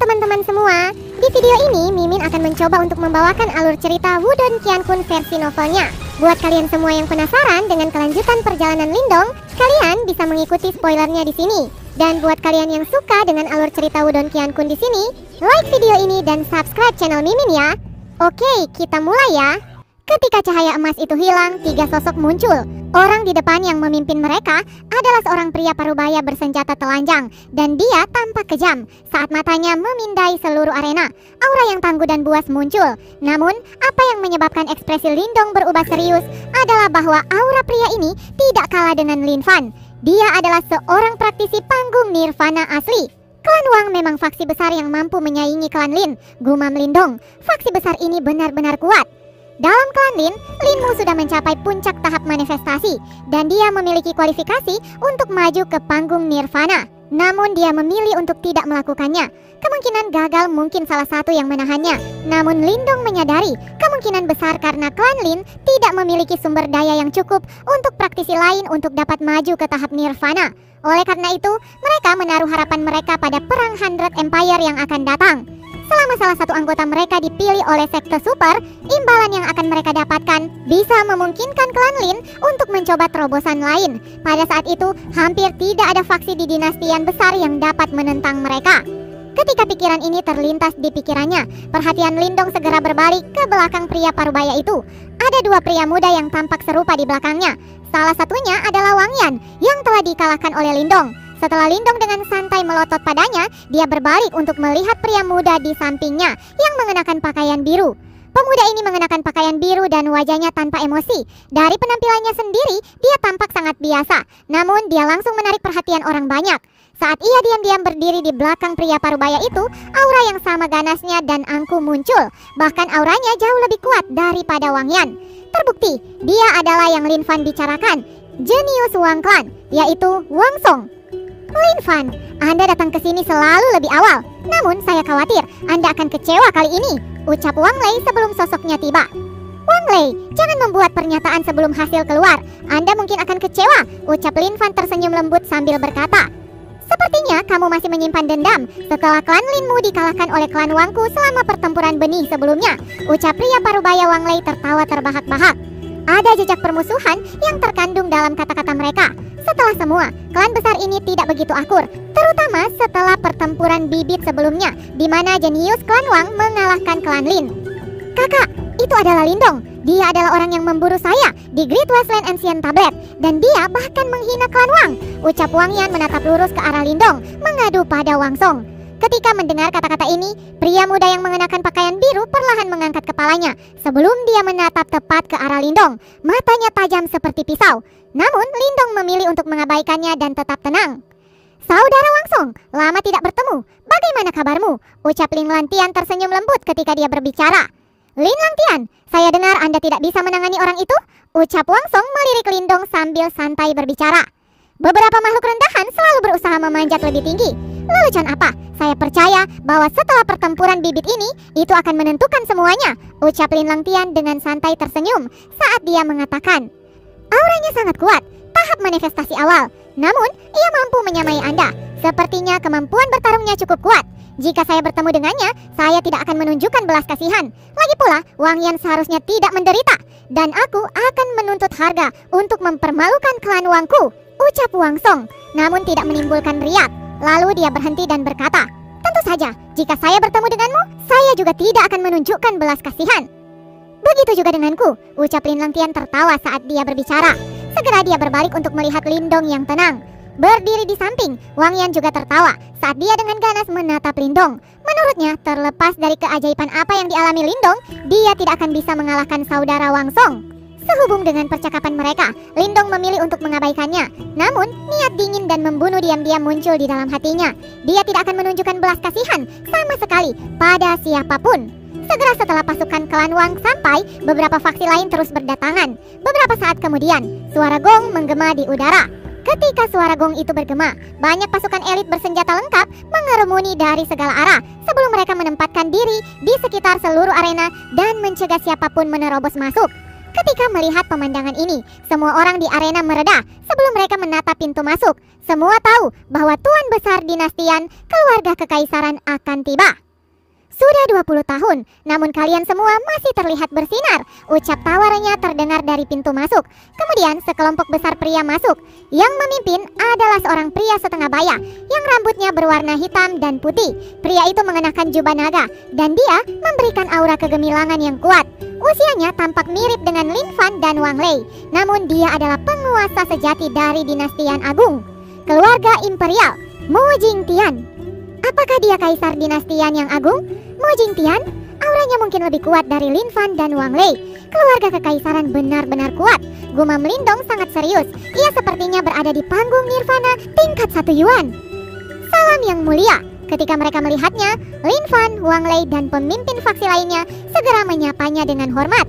teman-teman semua, di video ini Mimin akan mencoba untuk membawakan alur cerita Wudong Qiankun versi novelnya. Buat kalian semua yang penasaran dengan kelanjutan perjalanan Lindong, kalian bisa mengikuti spoilernya di sini. Dan buat kalian yang suka dengan alur cerita Wudong Qiankun di sini, like video ini dan subscribe channel Mimin ya. Oke, kita mulai ya. Ketika cahaya emas itu hilang, 3 sosok muncul. Orang di depan yang memimpin mereka adalah seorang pria parubaya bersenjata telanjang, dan dia tampak kejam saat matanya memindai seluruh arena. Aura yang tangguh dan buas muncul. Namun, apa yang menyebabkan ekspresi Lindong berubah serius adalah bahwa aura pria ini tidak kalah dengan Lin Fan. Dia adalah seorang praktisi panggung nirvana asli. Klan Wang memang faksi besar yang mampu menyaingi klan Lin, gumam Lindong. Faksi besar ini benar-benar kuat. Dalam klan Lin, Lin Mu sudah mencapai puncak tahap manifestasi dan dia memiliki kualifikasi untuk maju ke panggung nirvana. Namun dia memilih untuk tidak melakukannya. Kemungkinan gagal mungkin salah satu yang menahannya. Namun Lindong menyadari kemungkinan besar karena klan Lin tidak memiliki sumber daya yang cukup untuk praktisi lain untuk dapat maju ke tahap nirvana. Oleh karena itu, mereka menaruh harapan mereka pada perang Hundred Empire yang akan datang. Selama salah satu anggota mereka dipilih oleh sekte super, imbalan yang akan mereka dapatkan bisa memungkinkan klan Lin untuk mencoba terobosan lain. Pada saat itu, hampir tidak ada faksi di dinastian besar yang dapat menentang mereka. Ketika pikiran ini terlintas di pikirannya, perhatian Lindong segera berbalik ke belakang pria parubaya itu. Ada 2 pria muda yang tampak serupa di belakangnya. Salah satunya adalah Wang Yan yang telah dikalahkan oleh Lindong. Setelah Lindong dengan santai melotot padanya, dia berbalik untuk melihat pria muda di sampingnya yang mengenakan pakaian biru. Pemuda ini mengenakan pakaian biru dan wajahnya tanpa emosi. Dari penampilannya sendiri, dia tampak sangat biasa. Namun dia langsung menarik perhatian orang banyak. Saat ia diam-diam berdiri di belakang pria parubaya itu, aura yang sama ganasnya dan angkuh muncul. Bahkan auranya jauh lebih kuat daripada Wang Yan. Terbukti, dia adalah yang Lin Fan bicarakan, jenius Wang Clan, yaitu Wang Song. Lin Fan, Anda datang ke sini selalu lebih awal. Namun saya khawatir Anda akan kecewa kali ini, ucap Wang Lei sebelum sosoknya tiba. Wang Lei, jangan membuat pernyataan sebelum hasil keluar. Anda mungkin akan kecewa, ucap Lin Fan tersenyum lembut sambil berkata. Sepertinya kamu masih menyimpan dendam setelah klan Lin Mu dikalahkan oleh klan Wangku selama pertempuran benih sebelumnya, ucap pria parubaya Wang Lei tertawa terbahak-bahak. Ada jejak permusuhan yang terkandung dalam kata-kata mereka. Setelah semua, klan besar ini tidak begitu akur, terutama setelah pertempuran bibit sebelumnya, di mana jenius klan Wang mengalahkan klan Lin. Kakak, itu adalah Lindong. Dia adalah orang yang memburu saya di Great Wasteland Ancient Tablet, dan dia bahkan menghina klan Wang, ucap Wang Yan menatap lurus ke arah Lindong, mengadu pada Wang Song. Ketika mendengar kata-kata ini, pria muda yang mengenakan pakaian biru perlahan mengangkat kepalanya sebelum dia menatap tepat ke arah Lindong. Matanya tajam seperti pisau. Namun Lindong memilih untuk mengabaikannya dan tetap tenang. Saudara Wang Song, lama tidak bertemu. Bagaimana kabarmu? Ucap Lin Lantian tersenyum lembut ketika dia berbicara. Lin Lantian, saya dengar Anda tidak bisa menangani orang itu? Ucap Wang Song melirik Lindong sambil santai berbicara. Beberapa makhluk rendahan selalu berusaha memanjat lebih tinggi. Lelucon apa? Saya percaya bahwa setelah pertempuran bibit ini, itu akan menentukan semuanya, ucap Lin Lantian dengan santai tersenyum saat dia mengatakan. Auranya sangat kuat, tahap manifestasi awal. Namun, ia mampu menyamai Anda. Sepertinya kemampuan bertarungnya cukup kuat. Jika saya bertemu dengannya, saya tidak akan menunjukkan belas kasihan. Lagi pula, Wang Yan seharusnya tidak menderita. Dan aku akan menuntut harga untuk mempermalukan klan Wangku, ucap Wang Song, namun tidak menimbulkan riak. Lalu dia berhenti dan berkata, tentu saja, jika saya bertemu denganmu, saya juga tidak akan menunjukkan belas kasihan. Begitu juga denganku, ucap Lin Lantian tertawa saat dia berbicara. Segera dia berbalik untuk melihat Lindong yang tenang. Berdiri di samping, Wang Yan juga tertawa saat dia dengan ganas menatap Lindong. Menurutnya, terlepas dari keajaiban apa yang dialami Lindong, dia tidak akan bisa mengalahkan saudara Wang Song. Sehubung dengan percakapan mereka, Lindong memilih untuk mengabaikannya. Namun, niat dingin dan membunuh diam-diam muncul di dalam hatinya. Dia tidak akan menunjukkan belas kasihan sama sekali pada siapapun. Segera setelah pasukan klan Wang sampai, beberapa faksi lain terus berdatangan. Beberapa saat kemudian, suara gong menggema di udara. Ketika suara gong itu bergema, banyak pasukan elit bersenjata lengkap mengerumuni dari segala arah sebelum mereka menempatkan diri di sekitar seluruh arena dan mencegah siapapun menerobos masuk. Ketika melihat pemandangan ini, semua orang di arena mereda sebelum mereka menatap pintu masuk. Semua tahu bahwa Tuan Besar Dinastian Keluarga Kekaisaran akan tiba. Sudah 20 tahun, namun kalian semua masih terlihat bersinar, ucap tawarannya terdengar dari pintu masuk. Kemudian sekelompok besar pria masuk. Yang memimpin adalah seorang pria setengah baya yang rambutnya berwarna hitam dan putih. Pria itu mengenakan jubah naga dan dia memberikan aura kegemilangan yang kuat. Usianya tampak mirip dengan Lin Fan dan Wang Lei, namun dia adalah penguasa sejati dari dinasti Yan Agung, keluarga imperial Mo Jingtian. Apakah dia kaisar dinasti Yan yang agung? Mo Jingtian, auranya mungkin lebih kuat dari Lin Fan dan Wang Lei. Keluarga kekaisaran benar-benar kuat. Gumam Lindong sangat serius. Ia sepertinya berada di panggung nirvana tingkat 1 Yuan. Salam yang mulia. Ketika mereka melihatnya, Lin Fan, Wang Lei, dan pemimpin faksi lainnya segera menyapanya dengan hormat.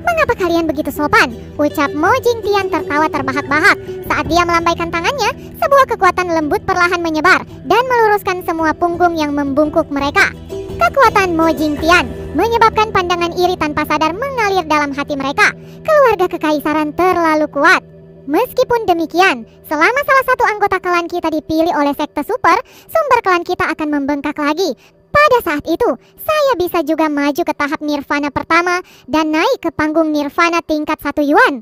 Mengapa kalian begitu sopan? Ucap Mo Jingtian tertawa terbahak-bahak. Saat dia melambaikan tangannya, sebuah kekuatan lembut perlahan menyebar dan meluruskan semua punggung yang membungkuk mereka. Kekuatan Mo Jingtian menyebabkan pandangan iri tanpa sadar mengalir dalam hati mereka. Keluarga kekaisaran terlalu kuat. Meskipun demikian, selama salah satu anggota klan kita dipilih oleh sekte super, sumber klan kita akan membengkak lagi. Pada saat itu, saya bisa juga maju ke tahap nirvana pertama dan naik ke panggung nirvana tingkat 1 Yuan.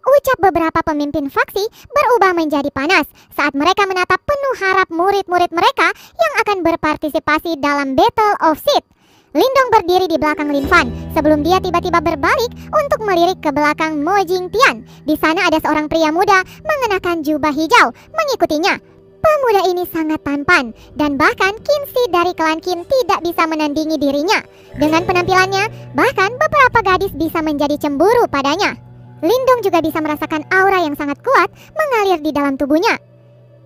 Ucap beberapa pemimpin faksi berubah menjadi panas saat mereka menatap penuh harap murid-murid mereka yang akan berpartisipasi dalam Battle of Sith. Lindong berdiri di belakang Lin Fan sebelum dia tiba-tiba berbalik untuk melirik ke belakang Mo Jingtian. Di sana ada seorang pria muda mengenakan jubah hijau mengikutinya. Pemuda ini sangat tampan dan bahkan Qinzi dari klan Qin tidak bisa menandingi dirinya. Dengan penampilannya, bahkan beberapa gadis bisa menjadi cemburu padanya. Lindong juga bisa merasakan aura yang sangat kuat mengalir di dalam tubuhnya.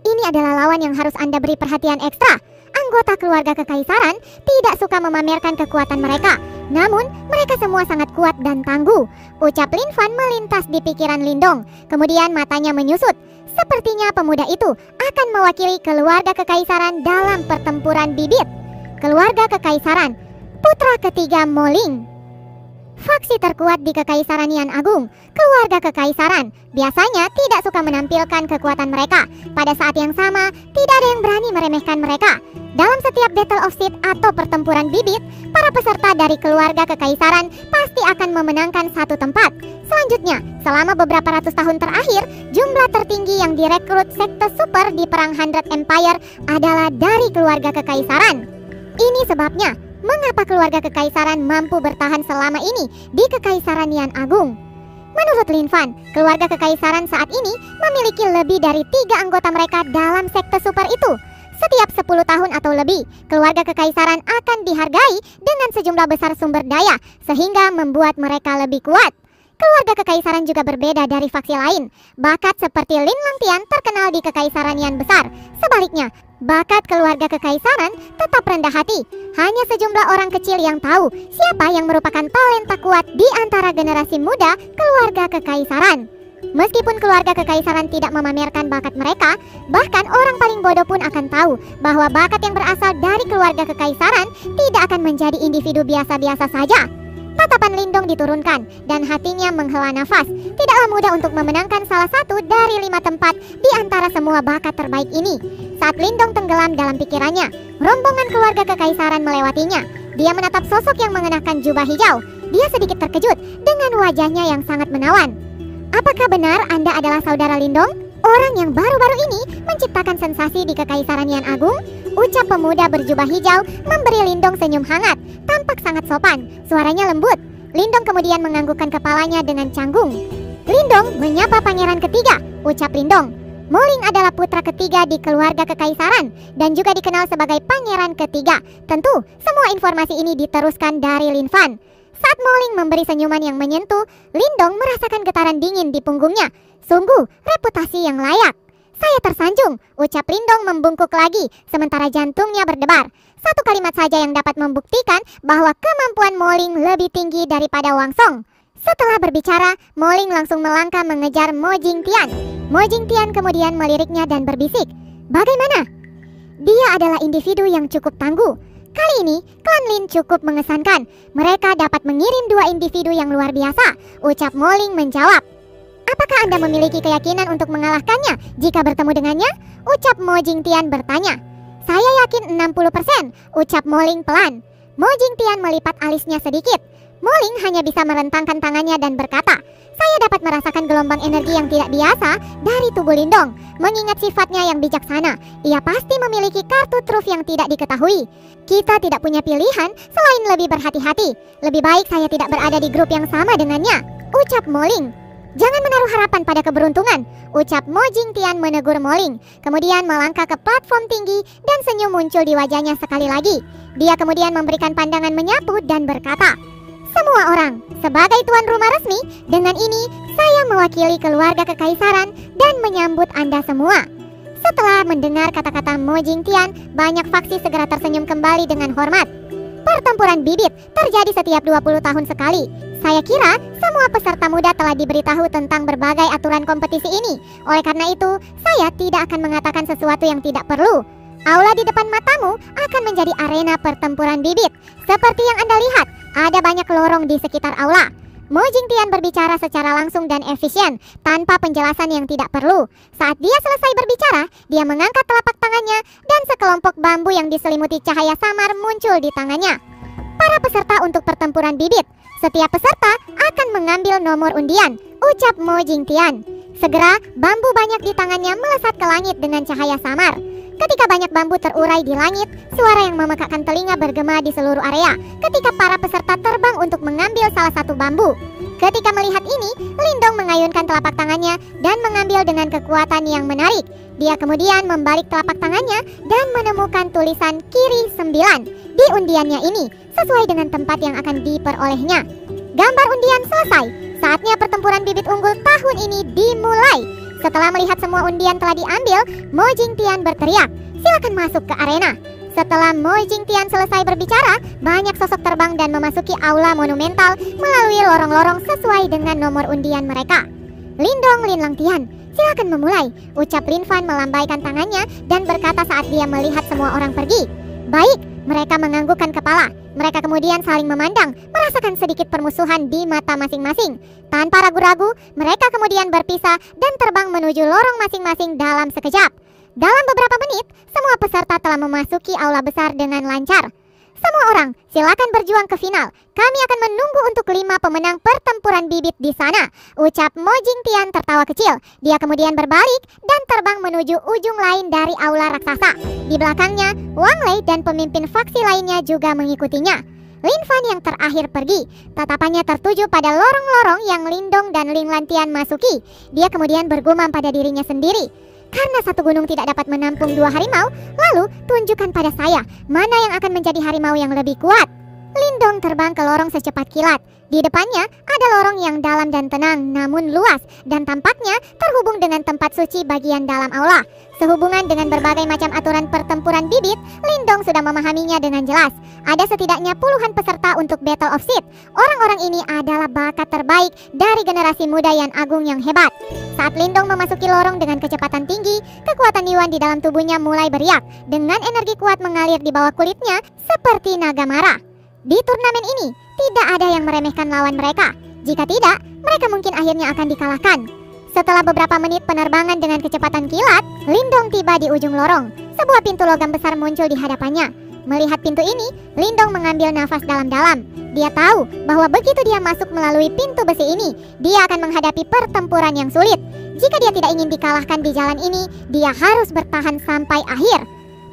Ini adalah lawan yang harus Anda beri perhatian ekstra. Anggota keluarga kekaisaran tidak suka memamerkan kekuatan mereka. Namun, mereka semua sangat kuat dan tangguh. Ucap Lin Fan melintas di pikiran Lindong. Kemudian matanya menyusut. Sepertinya pemuda itu akan mewakili keluarga kekaisaran dalam pertempuran bibit. Keluarga kekaisaran, putra ketiga Mo Ling. Faksi terkuat di Kekaisaran Yan Agung, keluarga kekaisaran, biasanya tidak suka menampilkan kekuatan mereka. Pada saat yang sama, tidak ada yang berani meremehkan mereka. Dalam setiap Battle of Sith atau pertempuran bibit, para peserta dari keluarga kekaisaran pasti akan memenangkan satu tempat. Selanjutnya, selama beberapa ratus tahun terakhir, jumlah tertinggi yang direkrut sekte super di Perang 100 Empire adalah dari keluarga kekaisaran. Ini sebabnya mengapa keluarga kekaisaran mampu bertahan selama ini di Kekaisaran Yan Agung. Menurut Lin Fan, keluarga kekaisaran saat ini memiliki lebih dari 3 anggota mereka dalam sekte super itu. Setiap 10 tahun atau lebih, keluarga kekaisaran akan dihargai dengan sejumlah besar sumber daya sehingga membuat mereka lebih kuat. Keluarga kekaisaran juga berbeda dari faksi lain. Bakat seperti Lin Langtian terkenal di Kekaisaran Yan besar. Sebaliknya, bakat keluarga kekaisaran tetap rendah hati. Hanya sejumlah orang kecil yang tahu siapa yang merupakan talenta kuat di antara generasi muda keluarga kekaisaran. Meskipun keluarga kekaisaran tidak memamerkan bakat mereka, bahkan orang paling bodoh pun akan tahu bahwa bakat yang berasal dari keluarga kekaisaran tidak akan menjadi individu biasa-biasa saja. Tatapan Lindong diturunkan dan hatinya menghela nafas. Tidaklah mudah untuk memenangkan salah satu dari 5 tempat di antara semua bakat terbaik ini. Saat Lindong tenggelam dalam pikirannya, rombongan keluarga kekaisaran melewatinya. Dia menatap sosok yang mengenakan jubah hijau. Dia sedikit terkejut dengan wajahnya yang sangat menawan. Apakah benar Anda adalah saudara Lindong? Orang yang baru-baru ini menciptakan sensasi di Kekaisaran Yan Agung? Ucap pemuda berjubah hijau memberi Lindong senyum hangat. Tampak sangat sopan, suaranya lembut. Lindong kemudian menganggukkan kepalanya dengan canggung. Lindong menyapa pangeran ketiga, ucap Lindong. Mo Ling adalah putra ketiga di keluarga kekaisaran dan juga dikenal sebagai pangeran ketiga. Tentu, semua informasi ini diteruskan dari Lin Fan. Saat Mo Ling memberi senyuman yang menyentuh, Lindong merasakan getaran dingin di punggungnya. Sungguh, reputasi yang layak. Saya tersanjung, ucap Lindong membungkuk lagi, sementara jantungnya berdebar. Satu kalimat saja yang dapat membuktikan bahwa kemampuan Mo Ling lebih tinggi daripada Wang Song. Setelah berbicara, Mo Ling langsung melangkah mengejar Mo Jingtian. Mo Jingtian kemudian meliriknya dan berbisik, "Bagaimana?" Dia adalah individu yang cukup tangguh. Kali ini, klan Lin cukup mengesankan. Mereka dapat mengirim dua individu yang luar biasa. Ucap Moling menjawab. Apakah Anda memiliki keyakinan untuk mengalahkannya jika bertemu dengannya? Ucap Mo Jingtian bertanya. Saya yakin 60%, ucap Moling pelan. Mo Jingtian melipat alisnya sedikit. Moling hanya bisa merentangkan tangannya dan berkata, saya dapat merasakan gelombang energi yang tidak biasa dari tubuh Lindong. Mengingat sifatnya yang bijaksana, ia pasti memiliki kartu truf yang tidak diketahui. Kita tidak punya pilihan selain lebih berhati-hati. Lebih baik saya tidak berada di grup yang sama dengannya, ucap Moling. Jangan menaruh harapan pada keberuntungan, ucap Mo Jingtian menegur Moling. Kemudian melangkah ke platform tinggi dan senyum muncul di wajahnya sekali lagi. Dia kemudian memberikan pandangan menyapu dan berkata, semua orang, sebagai tuan rumah resmi, dengan ini saya mewakili keluarga kekaisaran dan menyambut Anda semua. Setelah mendengar kata-kata Mo Jingtian, banyak faksi segera tersenyum kembali dengan hormat. Pertempuran bibit terjadi setiap 20 tahun sekali. Saya kira semua peserta muda telah diberitahu tentang berbagai aturan kompetisi ini. Oleh karena itu, saya tidak akan mengatakan sesuatu yang tidak perlu. Aula di depan matamu akan menjadi arena pertempuran bibit. Seperti yang Anda lihat, ada banyak lorong di sekitar aula. Mo Jingtian berbicara secara langsung dan efisien, tanpa penjelasan yang tidak perlu. Saat dia selesai berbicara, dia mengangkat telapak tangannya dan sekelompok bambu yang diselimuti cahaya samar muncul di tangannya. Para peserta untuk pertempuran bibit, setiap peserta akan mengambil nomor undian, ucap Mo Jingtian. Segera, bambu banyak di tangannya melesat ke langit dengan cahaya samar. Ketika banyak bambu terurai di langit, suara yang memekakkan telinga bergema di seluruh area ketika para peserta terbang untuk mengambil salah satu bambu. Ketika melihat ini, Lindong mengayunkan telapak tangannya dan mengambil dengan kekuatan yang menarik. Dia kemudian membalik telapak tangannya dan menemukan tulisan kiri 9 di undiannya ini, sesuai dengan tempat yang akan diperolehnya. Gambar undian selesai. Saatnya pertempuran bibit unggul tahun ini dimulai. Setelah melihat semua undian telah diambil, Mo Jingtian berteriak, silakan masuk ke arena. Setelah Mo Jingtian selesai berbicara, banyak sosok terbang dan memasuki aula monumental melalui lorong-lorong sesuai dengan nomor undian mereka. Lindong Lin Langtian, silakan memulai, ucap Lin Fan melambaikan tangannya dan berkata saat dia melihat semua orang pergi. Baik, mereka menganggukkan kepala. Mereka kemudian saling memandang, merasakan sedikit permusuhan di mata masing-masing. Tanpa ragu-ragu, mereka kemudian berpisah dan terbang menuju lorong masing-masing dalam sekejap. Dalam beberapa menit, semua peserta telah memasuki aula besar dengan lancar. Semua orang, silakan berjuang ke final. Kami akan menunggu untuk 5 pemenang pertempuran bibit di sana, ucap Mo Jingtian tertawa kecil. Dia kemudian berbalik dan terbang menuju ujung lain dari aula raksasa. Di belakangnya, Wang Lei dan pemimpin faksi lainnya juga mengikutinya. Lin Fan yang terakhir pergi. Tatapannya tertuju pada lorong-lorong yang Lindong dan Lin Lantian masuki. Dia kemudian bergumam pada dirinya sendiri. Karena satu gunung tidak dapat menampung 2 harimau, lalu tunjukkan pada saya mana yang akan menjadi harimau yang lebih kuat. Lindong terbang ke lorong secepat kilat. Di depannya ada lorong yang dalam dan tenang namun luas dan tampaknya terhubung dengan tempat suci bagian dalam aula. Sehubungan dengan berbagai macam aturan pertempuran bibit, Lindong sudah memahaminya dengan jelas. Ada setidaknya puluhan peserta untuk Battle of Seed. Orang-orang ini adalah bakat terbaik dari generasi muda Yan Agung yang hebat. Saat Lindong memasuki lorong dengan kecepatan tinggi, kekuatan Yuan di dalam tubuhnya mulai beriak. Dengan energi kuat mengalir di bawah kulitnya seperti naga marah. Di turnamen ini, tidak ada yang meremehkan lawan mereka. Jika tidak, mereka mungkin akhirnya akan dikalahkan. Setelah beberapa menit penerbangan dengan kecepatan kilat, Lindong tiba di ujung lorong. Sebuah pintu logam besar muncul di hadapannya. Melihat pintu ini, Lindong mengambil nafas dalam-dalam. Dia tahu bahwa begitu dia masuk melalui pintu besi ini, dia akan menghadapi pertempuran yang sulit. Jika dia tidak ingin dikalahkan di jalan ini, dia harus bertahan sampai akhir.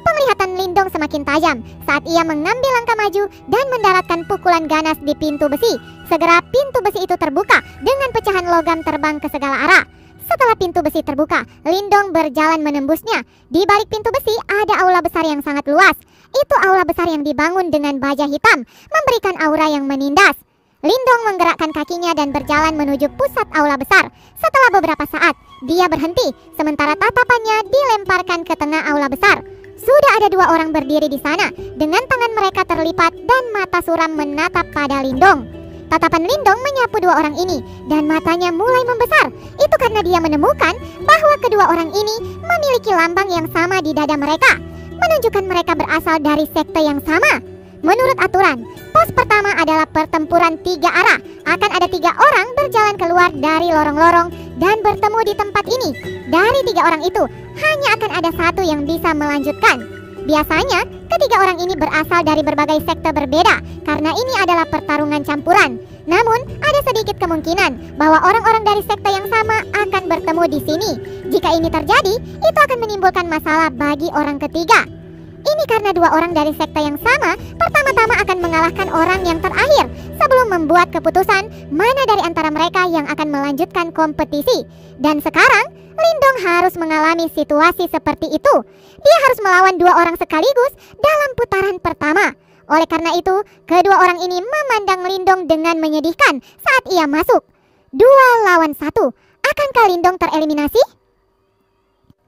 Penglihatan Lindong semakin tajam saat ia mengambil langkah maju dan mendaratkan pukulan ganas di pintu besi. Segera pintu besi itu terbuka dengan pecahan logam terbang ke segala arah. Setelah pintu besi terbuka, Lindong berjalan menembusnya. Di balik pintu besi ada aula besar yang sangat luas. Itu aula besar yang dibangun dengan baja hitam, memberikan aura yang menindas. Lindong menggerakkan kakinya dan berjalan menuju pusat aula besar. Setelah beberapa saat, dia berhenti, sementara tatapannya dilemparkan ke tengah aula besar. Sudah ada 2 orang berdiri di sana, dengan tangan mereka terlipat dan mata suram menatap pada Lindong. Tatapan Lindong menyapu 2 orang ini, dan matanya mulai membesar. Itu karena dia menemukan bahwa kedua orang ini memiliki lambang yang sama di dada mereka. menunjukkan mereka berasal dari sekte yang sama. Menurut aturan, pos pertama adalah pertempuran 3 arah. Akan ada 3 orang berjalan keluar dari lorong-lorong dan bertemu di tempat ini. Dari 3 orang itu, hanya akan ada 1 yang bisa melanjutkan. Biasanya, ketiga orang ini berasal dari berbagai sekte berbeda karena ini adalah pertarungan campuran. Namun, ada sedikit kemungkinan bahwa orang-orang dari sekte yang sama akan bertemu di sini. Jika ini terjadi, itu akan menimbulkan masalah bagi orang ketiga. Ini karena 2 orang dari sekte yang sama pertama-tama akan mengalahkan orang yang terakhir sebelum membuat keputusan mana dari antara mereka yang akan melanjutkan kompetisi. Dan sekarang, Lindong harus mengalami situasi seperti itu. Dia harus melawan 2 orang sekaligus dalam putaran pertama. Oleh karena itu, kedua orang ini memandang Lindong dengan menyedihkan saat ia masuk. 2 lawan 1. Akankah Lindong tereliminasi?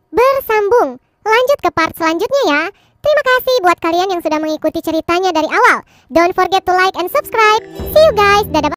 Bersambung. Lanjut ke part selanjutnya ya. Terima kasih buat kalian yang sudah mengikuti ceritanya dari awal. Don't forget to like and subscribe. See you guys. Dadah.